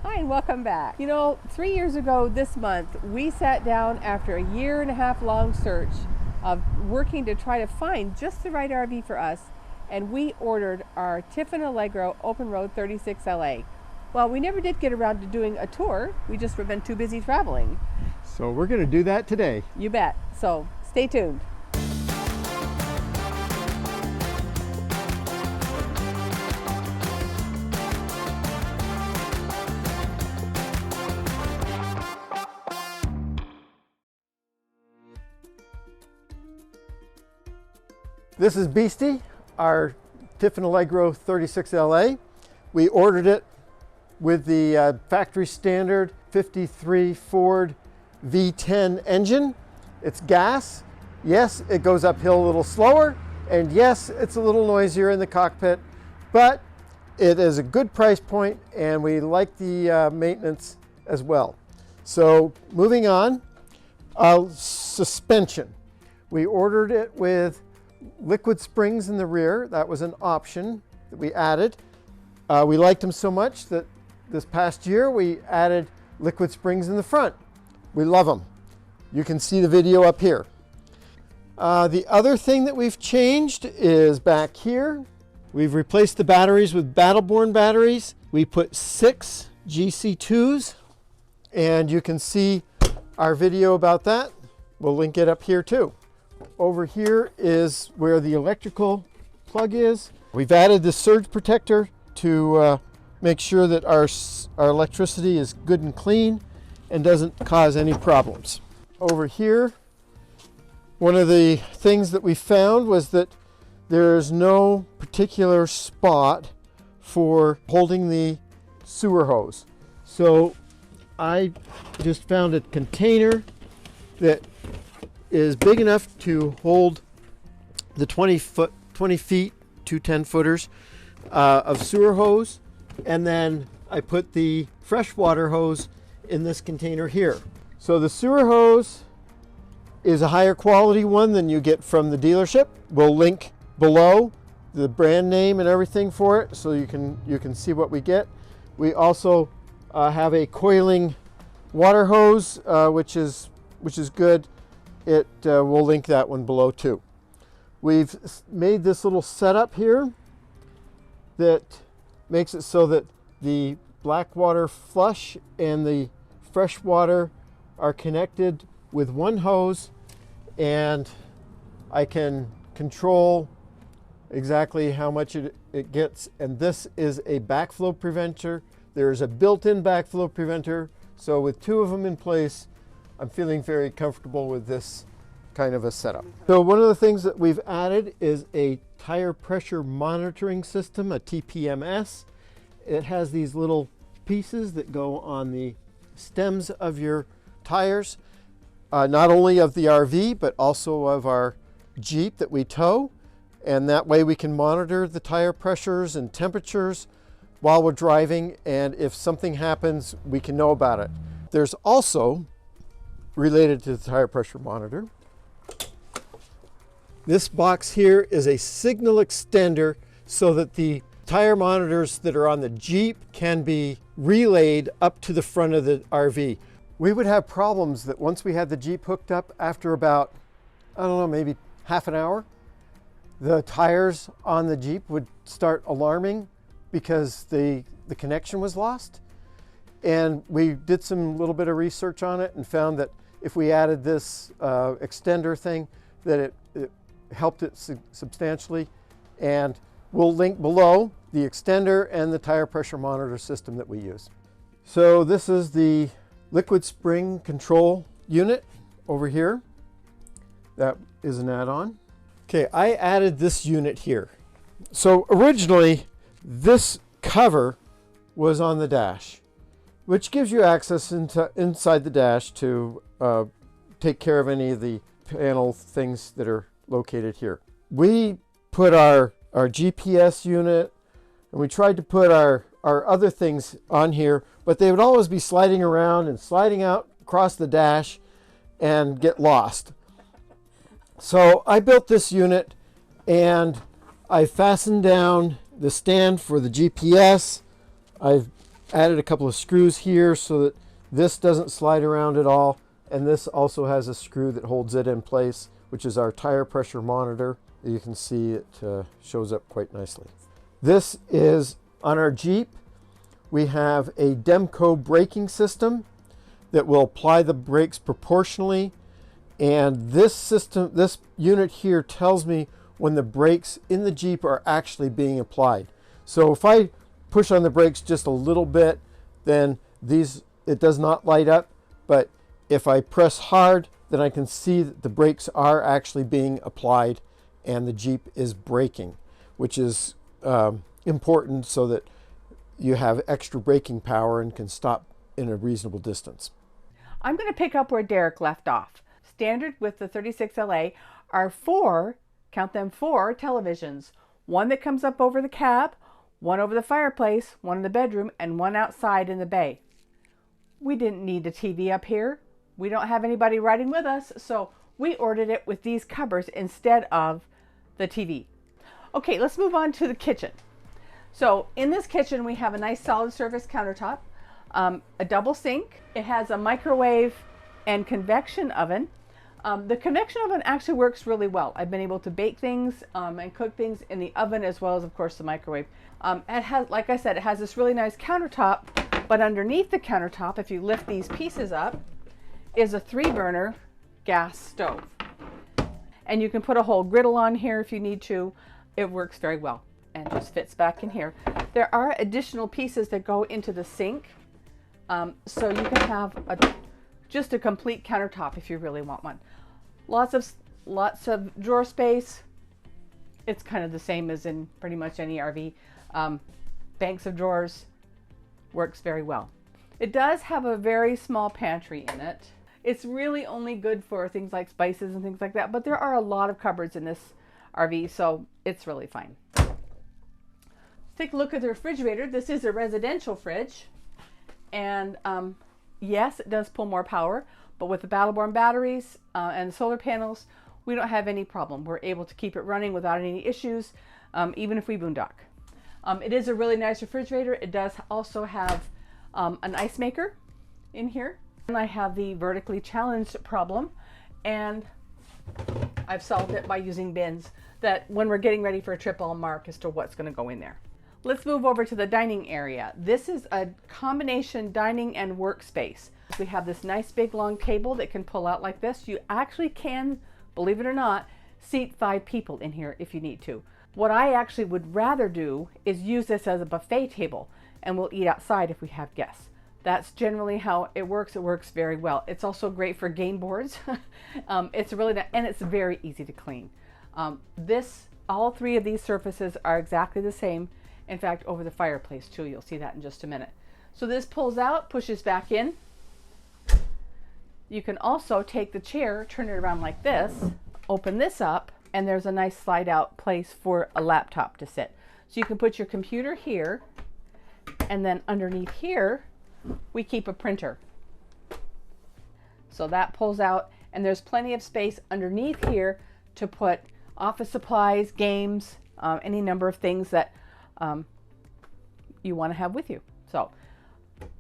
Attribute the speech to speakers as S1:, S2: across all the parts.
S1: Hi and welcome back. You know, 3 years ago this month, we sat down after a 1.5 year long search of working to try to find just the right RV for us, and we ordered our Tiffin Allegro Open Road 36 LA. Well, we never did get around to doing a tour. We just were been too busy traveling.
S2: So we're going to do that today.
S1: You bet. So stay tuned.
S2: This is Beastie, our Tiffin Allegro 36 LA. We ordered it with the factory standard 53 Ford V10 engine. It's gas. Yes, it goes uphill a little slower, and yes, it's a little noisier in the cockpit, but it is a good price point and we like the maintenance as well. So moving on, suspension. We ordered it with liquid springs in the rear. That was an option that we added. We liked them so much that this past year we added liquid springs in the front. We love them. You can see the video up here. The other thing that we've changed is back here. We've replaced the batteries with Battleborn batteries. We put 6 GC2s, and you can see our video about that. We'll link it up here too. Over here is where the electrical plug is. We've added the surge protector to make sure that our electricity is good and clean and doesn't cause any problems. Over here, one of the things that we found was that there's no particular spot for holding the sewer hose. So I just found a container that is big enough to hold the 20 feet to 10 footers of sewer hose, and then I put the freshwater hose in this container here. So the sewer hose is a higher quality one than you get from the dealership. We'll link below the brand name and everything for it, so you can see what we get. We also have a coiling water hose, which is good. We'll link that one below too. We've made this little setup here that makes it so that the black water flush and the fresh water are connected with one hose, and I can control exactly how much it gets. And this is a backflow preventer. There is a built-in backflow preventer, so with 2 of them in place, I'm feeling very comfortable with this kind of a setup. So one of the things that we've added is a tire pressure monitoring system, a TPMS. It has these little pieces that go on the stems of your tires, not only of the RV, but also of our Jeep that we tow. And that way we can monitor the tire pressures and temperatures while we're driving. And if something happens, we can know about it. There's also, related to the tire pressure monitor, this box here is a signal extender so that the tire monitors that are on the Jeep can be relayed up to the front of the RV. We would have problems that once we had the Jeep hooked up, after about, I don't know, maybe half an hour, the tires on the Jeep would start alarming because the connection was lost. And we did some little bit of research on it and found that if we added this extender thing, that it helped it substantially. And we'll link below the extender and the tire pressure monitor system that we use. So this is the liquid spring control unit over here. That is an add-on. Okay, I added this unit here. So originally, this cover was on the dash, which gives you access inside the dash to take care of any of the panel things that are located here. We put our GPS unit, and we tried to put our other things on here, but they would always be sliding around and sliding out across the dash and get lost. So I built this unit, and I fastened down the stand for the GPS. I've added a couple of screws here so that this doesn't slide around at all. And this also has a screw that holds it in place, which is our tire pressure monitor. You can see it shows up quite nicely. This is on our Jeep. We have a Camco braking system that will apply the brakes proportionally. And this system, this unit here tells me when the brakes in the Jeep are actually being applied. So if I push on the brakes just a little bit, then it does not light up. But if I press hard, then I can see that the brakes are actually being applied and the Jeep is braking, which is important so that you have extra braking power and can stop in a reasonable distance.
S1: I'm going to pick up where Derek left off. Standard with the 36LA are 4, count them 4 televisions. One that comes up over the cab, one over the fireplace, one in the bedroom, and one outside in the bay. We didn't need the TV up here. We don't have anybody riding with us, so we ordered it with these covers instead of the TV. Okay, let's move on to the kitchen. So in this kitchen, we have a nice solid surface countertop, a double sink. It has a microwave and convection oven. The convection oven actually works really well. I've been able to bake things and cook things in the oven as well as, of course, the microwave. It has, like I said, it has this really nice countertop, but underneath the countertop, if you lift these pieces up, is a 3-burner gas stove. And you can put a whole griddle on here if you need to. It works very well and just fits back in here. There are additional pieces that go into the sink, so you can have just a complete countertop if you really want one. Lots of drawer space. It's kind of the same as in pretty much any RV. Banks of drawers, works very well. It does have a very small pantry in it. It's really only good for things like spices and things like that, but there are a lot of cupboards in this RV, so it's really fine. Take a look at the refrigerator. This is a residential fridge, and yes, it does pull more power, but with the Battle-Born batteries and the solar panels, we don't have any problem. We're able to keep it running without any issues, even if we boondock. It is a really nice refrigerator. It does also have an ice maker in here. And I have the vertically challenged problem, and I've solved it by using bins that when we're getting ready for a trip, I'll mark as to what's going to go in there. Let's move over to the dining area. This is a combination dining and workspace. We have this nice big long table that can pull out like this. You actually can, believe it or not, seat 5 people in here if you need to. What I actually would rather do is use this as a buffet table, and we'll eat outside if we have guests. That's generally how it works. It works very well. It's also great for game boards. It's really nice, and it's very easy to clean. All 3 of these surfaces are exactly the same. In fact, over the fireplace too. You'll see that in just a minute. So this pulls out, pushes back in. You can also take the chair, turn it around like this, open this up, and there's a nice slide out place for a laptop to sit. So you can put your computer here, and then underneath here, we keep a printer. So that pulls out, and there's plenty of space underneath here to put office supplies, games, any number of things that you want to have with you. So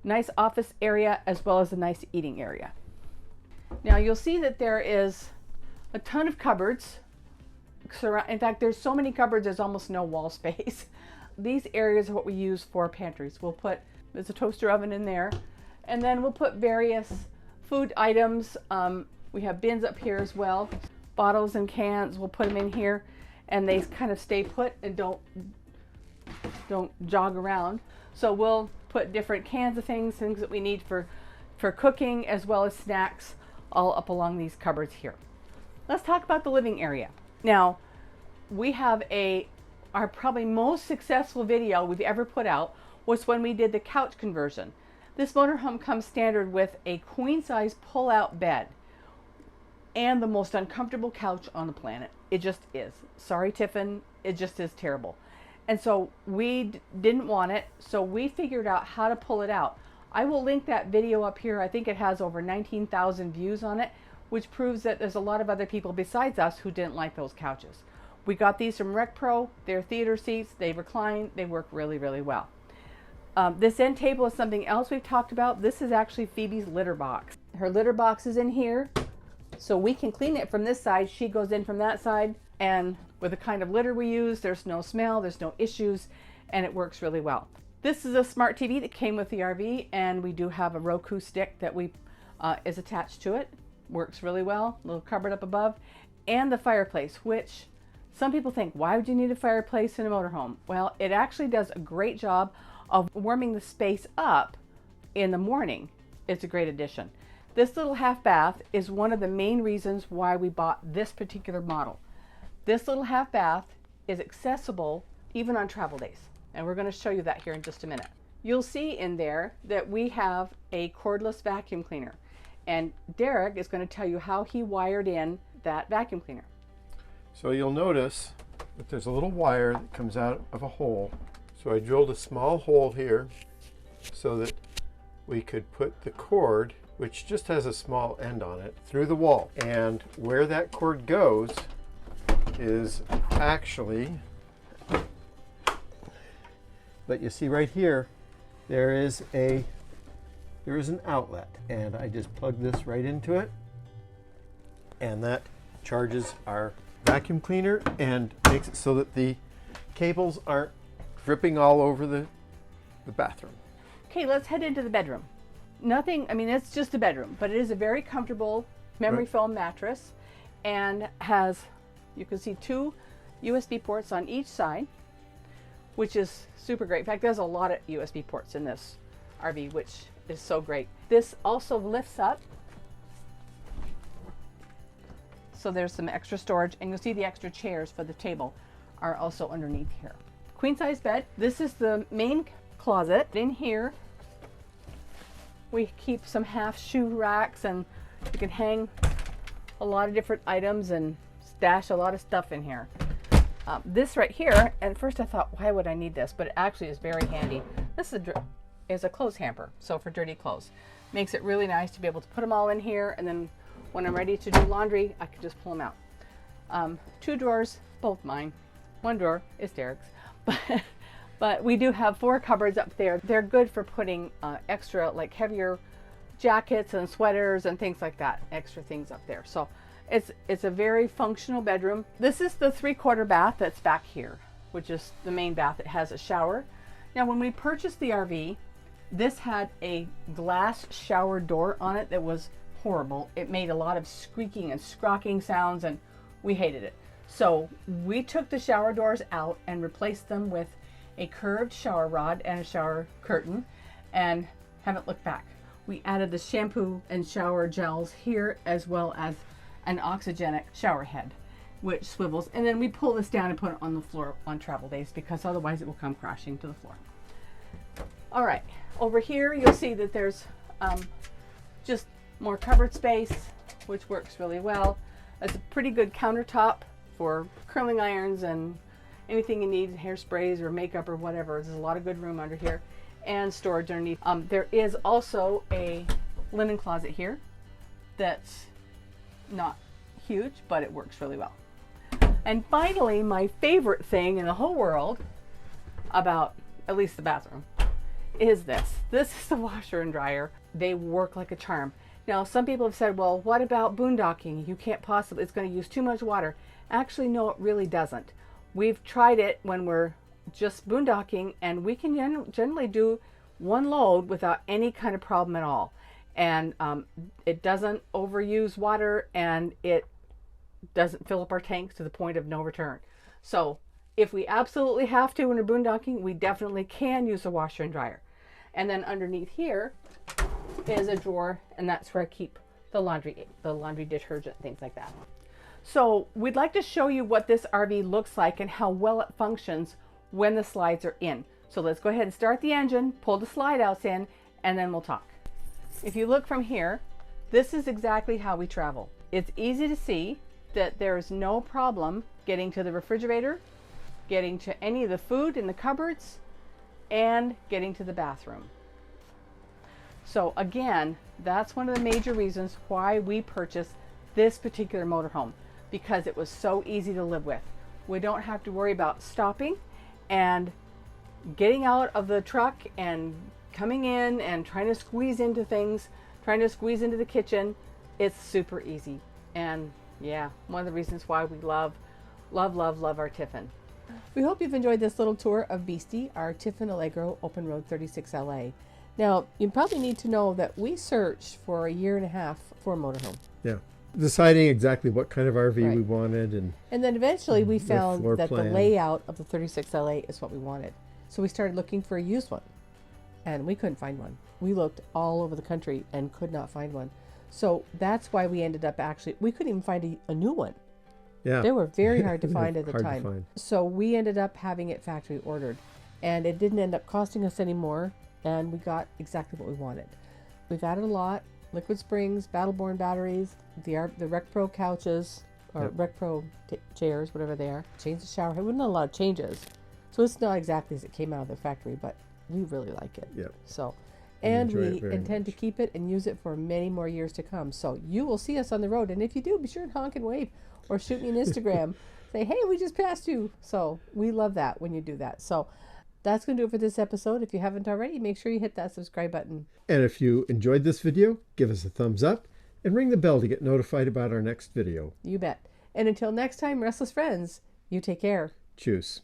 S1: nice office area as well as a nice eating area. Now you'll see that there is a ton of cupboards. In fact, there's so many cupboards, there's almost no wall space. These areas are what we use for pantries. There's a toaster oven in there, and then we'll put various food items. We have bins up here as well. Bottles and cans, we'll put them in here, and they kind of stay put and don't jog around. So we'll put different cans of things that we need for cooking as well as snacks, all up along these cupboards here. Let's talk about the living area. Now, we have our probably most successful video we've ever put out was when we did the couch conversion. This motorhome comes standard with a queen size pull-out bed and the most uncomfortable couch on the planet. It just is. Sorry, Tiffin, it just is terrible. And so we didn't want it, so we figured out how to pull it out. I will link that video up here. I think it has over 19,000 views on it, which proves that there's a lot of other people besides us who didn't like those couches. We got these from RecPro. They're theater seats. They recline. They work really, really well. This end table is something else we've talked about. This is actually Phoebe's litter box. Her litter box is in here, so we can clean it from this side. She goes in from that side, and with the kind of litter we use, there's no smell, there's no issues, and it works really well. This is a smart TV that came with the RV, and we do have a Roku stick that is attached to it. Works really well. Little cupboard up above, and the fireplace, which some people think, why would you need a fireplace in a motorhome? Well, it actually does a great job of warming the space up in the morning. It's a great addition. This little half bath is one of the main reasons why we bought this particular model. This little half bath is accessible even on travel days, and we're going to show you that here in just a minute. You'll see in there that we have a cordless vacuum cleaner, and Derek is going to tell you how he wired in that vacuum cleaner.
S2: So you'll notice that there's a little wire that comes out of a hole. So I drilled a small hole here so that we could put the cord, which just has a small end on it, through the wall. And where that cord goes is actually, but you see right here, there is an outlet, and I just plug this right into it, and that charges our vacuum cleaner and makes it so that the cables aren't dripping all over the bathroom.
S1: Okay, let's head into the bedroom. Nothing, I mean, it's just a bedroom, but it is a very comfortable memory foam mattress, and has, you can see 2 USB ports on each side, which is super great. In fact, there's a lot of USB ports in this RV, which is so great. This also lifts up, so there's some extra storage, and you'll see the extra chairs for the table are also underneath here. Queen size bed. This is the main closet. In here we keep some half shoe racks, and you can hang a lot of different items and stash a lot of stuff in here. This right here, at first I thought, why would I need this? But it actually is very handy. This is a clothes hamper, so for dirty clothes. Makes it really nice to be able to put them all in here, and then when I'm ready to do laundry, I can just pull them out. 2 drawers, both mine. 1 drawer is Derek's. But we do have 4 cupboards up there. They're good for putting extra, like heavier jackets and sweaters and things like that, extra things up there. So it's a very functional bedroom. This is the 3/4 bath that's back here, which is the main bath. It has a shower. Now, when we purchased the RV, this had a glass shower door on it that was horrible. It made a lot of squeaking and scrocking sounds, and we hated it. So we took the shower doors out and replaced them with a curved shower rod and a shower curtain, and haven't looked back. We added the shampoo and shower gels here, as well as an oxygenic shower head, which swivels, and then we pull this down and put it on the floor on travel days, because otherwise it will come crashing to the floor. All right, over here you'll see that there's just more cupboard space, which works really well. It's a pretty good countertop for curling irons and anything you need, hairsprays or makeup or whatever. There's a lot of good room under here, and storage underneath. There is also a linen closet here that's not huge, but it works really well. And finally, my favorite thing in the whole world about at least the bathroom is this. This is the washer and dryer. They work like a charm. Now, some people have said, well, what about boondocking? You can't possibly, it's going to use too much water. Actually, no, it really doesn't. We've tried it when we're just boondocking, and we can generally do 1 load without any kind of problem at all. And it doesn't overuse water, and it doesn't fill up our tanks to the point of no return. So if we absolutely have to when we're boondocking, we definitely can use a washer and dryer. And then underneath here is a drawer, and that's where I keep the laundry detergent, things like that. So we'd like to show you what this RV looks like and how well it functions when the slides are in. So let's go ahead and start the engine, pull the slide outs in, and then we'll talk. If you look from here, this is exactly how we travel. It's easy to see that there's no problem getting to the refrigerator, getting to any of the food in the cupboards, and getting to the bathroom. So again, that's one of the major reasons why we purchased this particular motorhome, because it was so easy to live with. We don't have to worry about stopping, and getting out of the truck and coming in and trying to squeeze into things, trying to squeeze into the kitchen, it's super easy. And yeah, one of the reasons why we love our Tiffin. We hope you've enjoyed this little tour of Beastie, our Tiffin Allegro Open Road 36 LA. Now, you probably need to know that we searched for a year and a half for a motorhome.
S2: Yeah. Deciding exactly what kind of RV we wanted. And
S1: then eventually we found that
S2: plan.
S1: the layout of the 36 LA is what we wanted. So we started looking for a used one. And we couldn't find one. We looked all over the country and could not find one. So that's why we ended up we couldn't even find a new one.
S2: Yeah.
S1: They were very hard to find at the
S2: Hard to
S1: time.
S2: find.
S1: So we ended up having it factory ordered. And it didn't end up costing us any more. And we got exactly what we wanted. We've added a lot: liquid springs, battle-borne batteries, the RecPro couches, or RecPro chairs, whatever they are. Changed the shower head. We not a lot of changes. So it's not exactly as it came out of the factory, but we really like it.
S2: Yep.
S1: So, and we
S2: enjoy it
S1: intend to keep it and use it for many more years to come. So you will see us on the road. And if you do, be sure and honk and wave or shoot me an Instagram. Say, hey, we just passed you. So we love that when you do that. So that's going to do it for this episode. If you haven't already, make sure you hit that subscribe button.
S2: And if you enjoyed this video, give us a thumbs up and ring the bell to get notified about our next video.
S1: You bet. And until next time, Restless friends, you take care.
S2: Cheers.